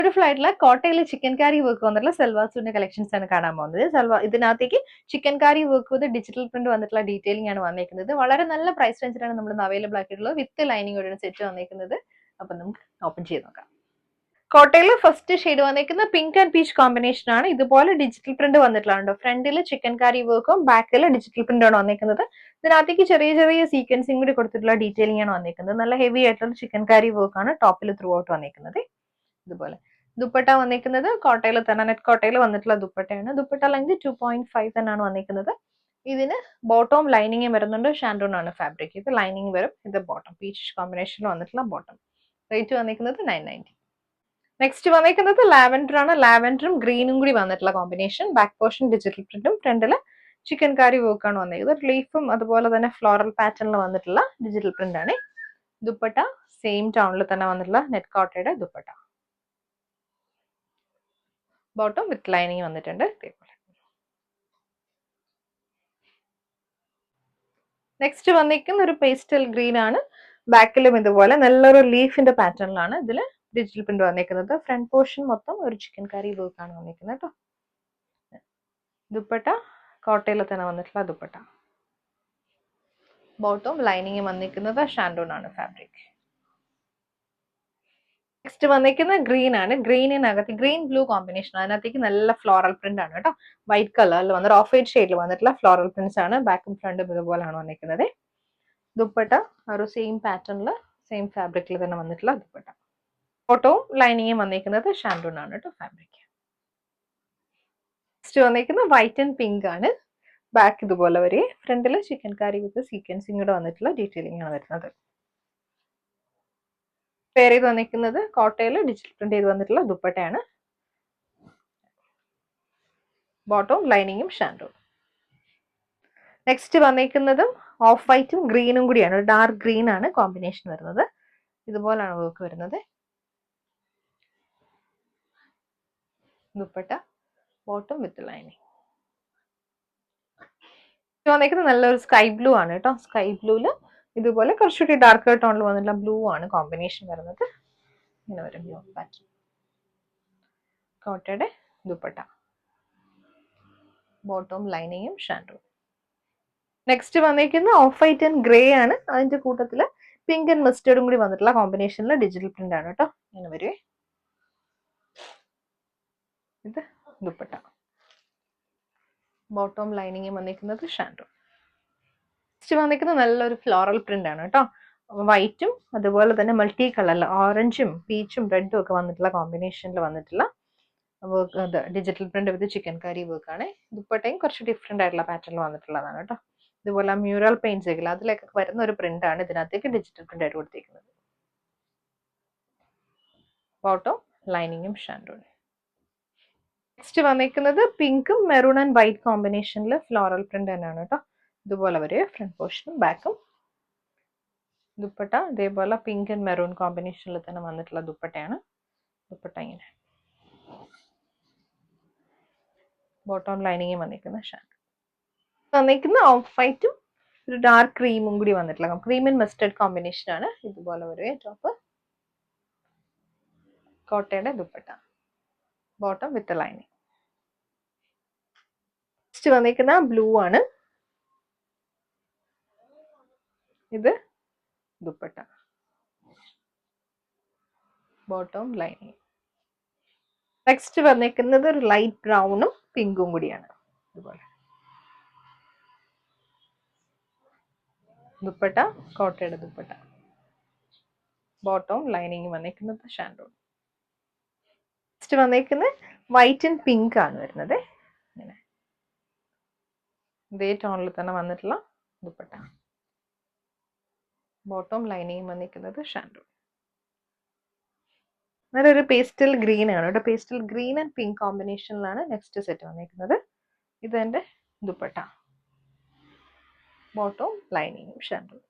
Beautiful ആയിട്ടുള്ള കോട്ടയിലെ chicken കാരി work വന്നിട്ടുള്ള salwar സൂട്ടിന്റെ collections ആണ് കാണാൻ പോകുന്നത്. ഇതിനകത്തേക്ക് chicken Carrie work with digital print വന്നിട്ടുള്ള ഡീറ്റെയിലിംഗ് ആണ് വന്നിരിക്കുന്നത്. വളരെ നല്ല പ്രൈസ് റേഞ്ചിലാണ് നമ്മൾ അവൈലബിൾ ആക്കിയിട്ടുള്ളത്. വിത്ത് ലൈനിങ്ങോടെ സെറ്റ് വന്നിരിക്കുന്നത്. അപ്പൊ നമുക്ക് ഓപ്പൺ ചെയ്ത് നോക്കാം. കോട്ടയില് ഫസ്റ്റ് ഷെയ്ഡ് വന്നിരിക്കുന്നത് പിങ്ക് ആൻഡ് പീച്ച് കോമ്പിനേഷൻ ആണ്. ഇതുപോലെ ഡിജിറ്റൽ പ്രിന്റ് വന്നിട്ടുള്ളതാണ്. ഫ്രണ്ടിൽ ചിക്കൻ കാരി വർക്കും ബാക്കിൽ ഡിജിറ്റൽ പ്രിന്റ് ആണ് വന്നിരിക്കുന്നത്. ഇതിനകത്തേക്ക് ചെറിയ ചെറിയ സീക്വൻസിംഗ് കൂടി കൊടുത്തിട്ടുള്ള ഡീറ്റെയിലിംഗ് ആണ് വന്നിരിക്കുന്നത്. നല്ല ഹെവി ആയിട്ടുള്ള ചിക്കൻ കാരി വർക്ക് ആണ് ടോപ്പിൽ ത്രൂ ഔട്ട് വന്നിരിക്കുന്നത്. ഇതുപോലെ ദുപ്പട്ട വന്നിരിക്കുന്നത് കോട്ടയിൽ തന്നെ നെറ്റ് കോട്ടയിൽ വന്നിട്ടുള്ള ദുപ്പട്ടയാണ്. ദുപ്പട്ട ലെങ്ത് 2.5 തന്നെയാണ് വന്നിരിക്കുന്നത്. ഇതിന് ബോട്ടവും ലൈനിങ്ങും വരുന്നുണ്ട്. ഷാൻഡൂൺ ആണ് ഫാബ്രിക്. ഇത് ലൈനിങ് വരും, ഇത് ബോട്ടം. പീച്ച് കോമ്പിനേഷനിൽ വന്നിട്ടുള്ള ബോട്ടം. റേറ്റ് വന്നിരിക്കുന്നത് 990. നെക്സ്റ്റ് വന്നിരിക്കുന്നത് ലാവൻഡർ ആണ്. ലാവൻഡറും ഗ്രീനും കൂടി വന്നിട്ടുള്ള കോമ്പിനേഷൻ. ബാക്ക് പോർഷൻ ഡിജിറ്റൽ പ്രിന്റും ഫ്രണ്ടില് ചിക്കൻ കാരി വർക്ക് ആണ് വന്നിരിക്കുന്നത്. ലീഫും അതുപോലെ തന്നെ ഫ്ലോറൽ പാറ്റേണിൽ വന്നിട്ടുള്ള ഡിജിറ്റൽ പ്രിന്റ് ആണ്. ദുപ്പട്ട സെയിം ടൗണിൽ തന്നെ വന്നിട്ടുള്ള നെറ്റ് കോട്ടയുടെ ദുപ്പട്ട. ബോട്ടം വിത്ത് ലൈനിങ് വന്നിട്ടുണ്ട്. ഇതേപോലെ നെക്സ്റ്റ് വന്നിരിക്കുന്ന ഒരു പേസ്റ്റൽ ഗ്രീൻ ആണ്. ബാക്കിലും ഇതുപോലെ നല്ലൊരു ലീഫിന്റെ പാറ്റേണിലാണ് ഇതിൽ ഡിജിറ്റൽ പ്രിന്റ് വന്നിരിക്കുന്നത്. ഫ്രണ്ട് പോർഷൻ മൊത്തം ഒരു ചിക്കൻ കറി വർക്ക് ആണ് വന്നിരിക്കുന്നത് കേട്ടോ. ദുപ്പട്ട കോട്ടയിൽ തന്നെ വന്നിട്ടുള്ള ദുപ്പട്ട. ബോട്ടം ലൈനിങ് വന്നിരിക്കുന്നത് ഷാൻഡൂൺ ആണ് ഫാബ്രിക്. നെക്സ്റ്റ് വന്നിരിക്കുന്ന ഗ്രീൻ ആണ്. ഗ്രീനിനകത്ത് ഗ്രീൻ ബ്ലൂ കോമ്പിനേഷൻ. അതിനകത്തേക്ക് നല്ല ഫ്ലോറൽ പ്രിന്റ് ആണ് കേട്ടോ. വൈറ്റ് കളറിൽ വന്നിട്ട് ഓഫ് വൈറ്റ് ഷെയ്ഡിൽ വന്നിട്ടുള്ള ഫ്ലോറൽ പ്രിന്റ്സ് ആണ്. ബാക്കും ഫ്രണ്ടും ഇതുപോലെയാണ് വന്നിരിക്കുന്നത്. ദുപ്പട്ട ഒരു സെയിം പാറ്റേണിൽ സെയിം ഫാബ്രിക്കിൽ തന്നെ വന്നിട്ടുള്ള ദുപ്പട്ട. ബോട്ടവും ലൈനിങ്ങും വന്നിരിക്കുന്നത് ഷാൻഡൂൺ ആണ് കേട്ടോ ഫാബ്രിക്. നെക്സ്റ്റ് വന്നിരിക്കുന്നത് വൈറ്റ് ആൻഡ് പിങ്ക് ആണ്. ബാക്ക് ഇതുപോലെ വരെ, ഫ്രണ്ടിൽ ചിക്കൻ കറി വിത്ത് സീക്വൻസിംഗ് കൂടെ വന്നിട്ടുള്ള ഡീറ്റെയിലിംഗ് ആണ് വരുന്നത്. പെയർ ചെയ്ത് വന്നിരിക്കുന്നത് കോട്ടയിൽ ഡിജിറ്റൽ പ്രിന്റ് ചെയ്ത് വന്നിട്ടുള്ള ദുപ്പട്ടയാണ്. ബോട്ടവും ലൈനിങ്ങും ഷാൻഡൂൺ. നെക്സ്റ്റ് വന്നിരിക്കുന്നതും ഓഫ് വൈറ്റും ഗ്രീനും കൂടിയാണ്. ഡാർക്ക് ഗ്രീൻ ആണ് കോമ്പിനേഷൻ വരുന്നത്. ഇതുപോലാണ് വർക്ക് വരുന്നത്. Dupatta bottom with lining. വന്നിരിക്കുന്നത് നല്ലൊരു സ്കൈ ബ്ലൂ ആണ് കേട്ടോ. സ്കൈ ബ്ലൂല് ഇതുപോലെ കുറച്ചുകൂടി ഡാർക്ക് ടോണിൽ വന്നിട്ടുള്ള ബ്ലൂ ആണ് കോമ്പിനേഷൻ വരുന്നത്. ഇങ്ങനെ വരും ബ്ലൂ പാറ്റേൺ. കോട്ടയുടെ ദുപ്പട്ട. ബോട്ടവും ലൈനിങ്ങും ഷാൻഡൂൺ. നെക്സ്റ്റ് വന്നിരിക്കുന്ന ഓഫ് വൈറ്റ് ആൻഡ് ഗ്രേ ആണ്. അതിന്റെ കൂട്ടത്തില് പിങ്ക് ആൻഡ് മസ്റ്റേർഡും കൂടി വന്നിട്ടുള്ള കോമ്പിനേഷനിൽ ഡിജിറ്റൽ പ്രിന്റ് ആണ് കേട്ടോ. ഇങ്ങനെ വരുവേ. ഇത് ദുപ്പട്ട. ബോട്ടം ലൈനിങ്ങും വന്നിരിക്കുന്നത് ഷാൻഡൂൺ. നെക്സ്റ്റ് വന്നിരിക്കുന്നത് നല്ലൊരു ഫ്ലോറൽ പ്രിന്റ് ആണ് കേട്ടോ. വൈറ്റും അതുപോലെ തന്നെ മൾട്ടി കളറിൽ ഓറഞ്ചും പീച്ചും റെഡും ഒക്കെ വന്നിട്ടുള്ള കോമ്പിനേഷനിൽ വന്നിട്ടുള്ള work. Digital print with chicken curry work ആണ്. ദുപ്പട്ടയും കുറച്ച് ഡിഫറെന്റ് ആയിട്ടുള്ള പാറ്റേണിൽ വന്നിട്ടുള്ളതാണ് കേട്ടോ. ഇതുപോലെ മ്യൂറൽ പെയിന്റ്സ് ഒക്കെ അതിലൊക്കെ വരുന്ന ഒരു പ്രിന്റ് ആണ് ഇതിനകത്തേക്ക് ഡിജിറ്റൽ പ്രിന്റ് ആയിട്ട് കൊടുത്തിരിക്കുന്നത്. ബോട്ടം ലൈനിങ്ങും ഷാൻഡൂൺ. നെക്സ്റ്റ് വന്നിരിക്കുന്നത് പിങ്കും മെറൂൺ ആൻഡ് വൈറ്റ് കോമ്പിനേഷനിൽ ഫ്ലോറൽ പ്രിന്റ് തന്നെയാണ് കേട്ടോ. ഇതുപോലെ വരെ ഫ്രണ്ട് പോർഷനും ബാക്കും. ദുപ്പട്ട ഇതേപോലെ പിങ്ക് ആൻഡ് മെറൂൺ കോമ്പിനേഷനിൽ തന്നെ വന്നിട്ടുള്ള ദുപ്പട്ടയാണ്. ദുപ്പട്ട ഇങ്ങനെ. ബോട്ടം ലൈനിങ്ങും വന്നിരിക്കുന്ന ഷാൻഡൂൺ. വന്നിരിക്കുന്ന ഓഫ് വൈറ്റും ഒരു ഡാർക്ക് ക്രീമും കൂടി വന്നിട്ടുള്ള ക്രീം ആൻഡ് മസ്റ്റേർഡ് കോമ്പിനേഷൻ ആണ്. ഇതുപോലെ വരെ ടോപ്പ്. കോട്ടയുടെ dupatta. Bottom with lining. Next വന്നിരിക്കുന്ന ബ്ലൂ ആണ്. ഇത് ദുപ്പട്ട. Bottom lining. നെക്സ്റ്റ് വന്നിരിക്കുന്നത് ഒരു ലൈറ്റ് ബ്രൗണും പിങ്കും കൂടിയാണ്. ഇതുപോലെ ദുപ്പട്ട കോട്ടയുടെ ദുപ്പട്ട. ബോട്ടം ലൈനിങ് വന്നിരിക്കുന്നത് ഷാൻഡൂൺ. നെക്സ്റ്റ് വന്നിരിക്കുന്നത് വൈറ്റ് ആൻഡ് പിങ്ക് ആണ് വരുന്നത്. ഇങ്ങനെ ഇതേ ടോണിൽ തന്നെ വന്നിട്ടുള്ള ദുപ്പട്ട. ബോട്ടം ലൈനിങ് വന്നിരിക്കുന്നത് ഷാൻഡൂൺ. നല്ലൊരു പേസ്റ്റൽ ഗ്രീൻ ആണ് കേട്ടോ. പേസ്റ്റൽ ഗ്രീൻ ആൻഡ് പിങ്ക് കോമ്പിനേഷനിലാണ് നെക്സ്റ്റ് സെറ്റ് വന്നിരിക്കുന്നത്. ഇത് എൻ്റെ ദുപ്പട്ട. Bottom lining shantoon.